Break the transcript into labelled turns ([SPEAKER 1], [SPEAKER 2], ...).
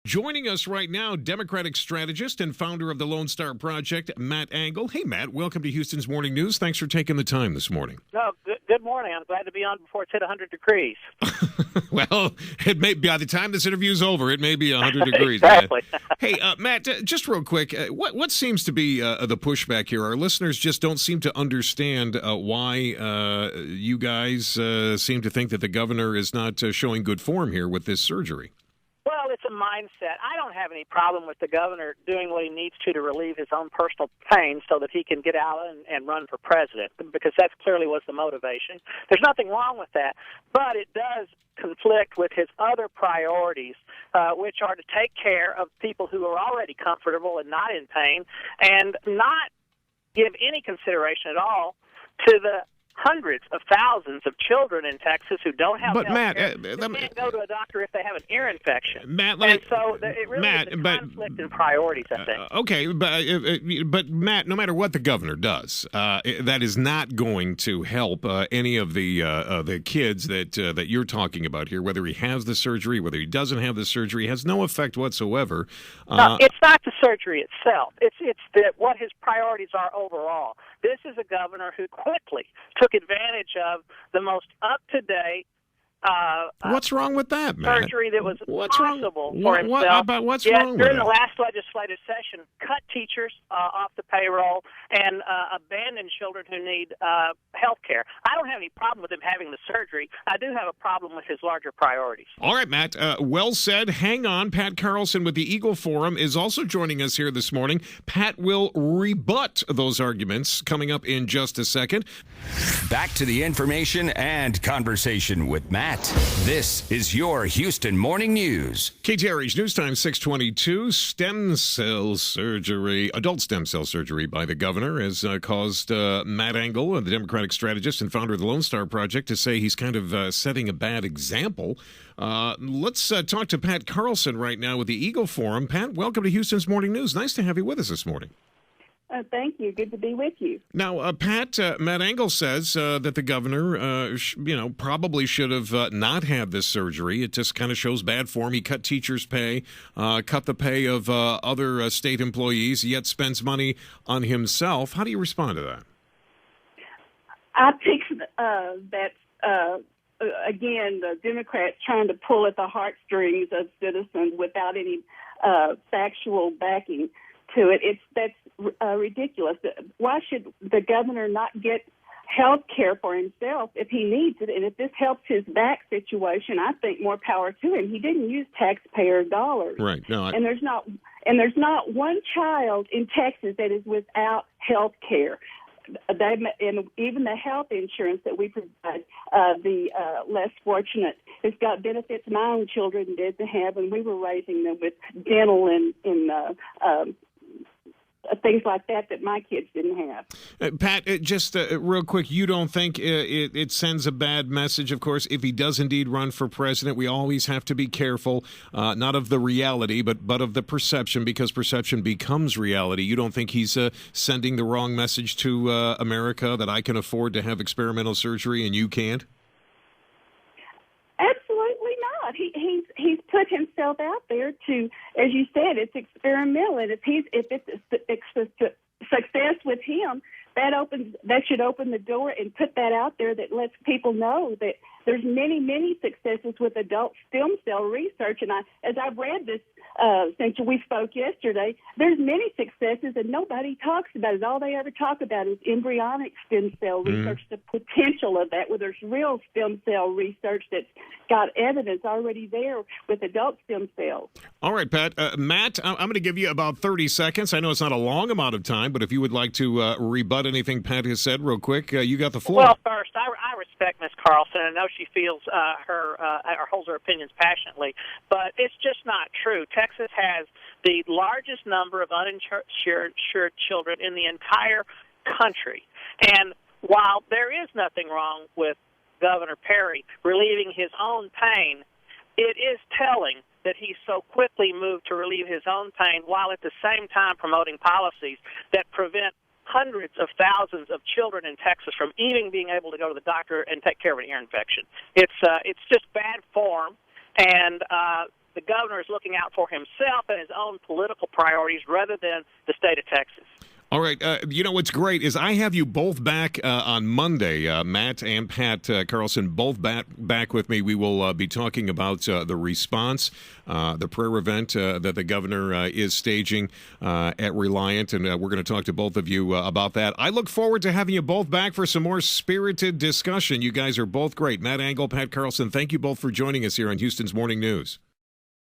[SPEAKER 1] Joining us right now, Democratic Strategist and founder of the Lone Star Project, Matt Angle. Hey, Matt, welcome to Houston's Morning News. Thanks for taking the time this morning.
[SPEAKER 2] No, good morning. I'm glad to be on before it's hit 100 degrees.
[SPEAKER 1] Well, it may by the time this interview's over, it may be 100 degrees.
[SPEAKER 2] Exactly.
[SPEAKER 1] Hey, Matt, just real quick, what seems to be the pushback here? Our listeners just don't seem to understand why you guys seem to think that the governor is not showing good form here with this surgery.
[SPEAKER 2] Well, it's a mindset. I don't have any problem with the governor doing what he needs to relieve his own personal pain so that he can get out and run for president, because that clearly was the motivation. There's nothing wrong with that, but it does conflict with his other priorities, which are to take care of people who are already comfortable and not in pain, and not give any consideration at all to the hundreds of thousands of children in Texas who don't have health care, who can't go to a doctor if they have an ear infection.
[SPEAKER 1] Matt,
[SPEAKER 2] and so it really is a conflict in priorities, I think.
[SPEAKER 1] Okay, but Matt, no matter what the governor does, that is not going to help any of the kids that you're talking about here. Whether he has the surgery, whether he doesn't have the surgery, has no effect whatsoever.
[SPEAKER 2] No, it's not the surgery itself. It's what his priorities are overall. This is a governor who quickly took advantage of the most up-to-date
[SPEAKER 1] what's wrong with that, Matt?
[SPEAKER 2] Surgery that was possible for himself.
[SPEAKER 1] What's wrong with
[SPEAKER 2] during
[SPEAKER 1] that?
[SPEAKER 2] the last legislative session, cut teachers off the payroll and abandon children who need health care. I don't have any problem with him having the surgery. I do have a problem with his larger priorities.
[SPEAKER 1] All right, Matt. Well said. Hang on. Pat Carlson with the Eagle Forum is also joining us here this morning. Pat will rebut those arguments coming up in just a second.
[SPEAKER 3] Back to the information and conversation with Matt. This is your Houston Morning News.
[SPEAKER 1] KTRH News Time 622. Stem cell surgery, adult stem cell surgery by the governor has caused Matt Angle, the Democratic Strategist and founder of the Lone Star Project, to say he's kind of setting a bad example. Let's talk to Pat Carlson right now with the Eagle Forum. Pat, welcome to Houston's Morning News. Nice to have you with us this morning.
[SPEAKER 4] Thank you. Good to be with you.
[SPEAKER 1] Now, Pat, Matt Angle says that the governor, probably should have not had this surgery. It just kind of shows bad form. He cut teachers' pay, cut the pay of other state employees, yet spends money on himself. How do you respond to that?
[SPEAKER 4] I think that, again, the Democrats trying to pull at the heartstrings of citizens without any factual backing to it. That's ridiculous. Why should the governor not get health care for himself if he needs it? And if this helps his back situation, I think more power to him. He didn't use taxpayer dollars.
[SPEAKER 1] Right. No,
[SPEAKER 4] and there's not one child in Texas that is without health care. And even the health insurance that we provide, the less fortunate, has got benefits my own children didn't have, and we were raising them with dental and things like that my kids didn't have.
[SPEAKER 1] Pat, just real quick, you don't think it sends a bad message? Of course, if he does indeed run for president, we always have to be careful, not of the reality, but of the perception, because perception becomes reality. You don't think he's sending the wrong message to America, that I can afford to have experimental surgery and you can't?
[SPEAKER 4] Absolutely not. He's put himself out there to, as you said, it's experimental, and if it's a success with him, that should open the door and put that out there that lets people know that there's many successes with adult stem cell research. And as I've read this since we spoke yesterday, there's many successes and nobody talks about it. All they ever talk about is embryonic stem cell research, the potential of that, where there's real stem cell research that's got evidence already there with adult stem cells.
[SPEAKER 1] All right, Pat. Matt, I'm going to give you about 30 seconds. I know it's not a long amount of time, but if you would like to rebut anything Pat has said real quick, you got the floor.
[SPEAKER 2] Well, first, I respect Ms. Carlson. I know she feels or holds her opinions passionately, but it's just not true. Texas has the largest number of uninsured children in the entire country. And while there is nothing wrong with Governor Perry relieving his own pain, it is telling that he so quickly moved to relieve his own pain while at the same time promoting policies that prevent hundreds of thousands of children in Texas from even being able to go to the doctor and take care of an ear infection. It's just bad form, and the governor is looking out for himself and his own political priorities rather than the state of Texas.
[SPEAKER 1] All right. You know, what's great is I have you both back on Monday, Matt and Pat Carlson, both back with me. We will be talking about the response, the prayer event that the governor is staging at Reliant, and we're going to talk to both of you about that. I look forward to having you both back for some more spirited discussion. You guys are both great. Matt Angle, Pat Carlson, thank you both for joining us here on Houston's Morning News.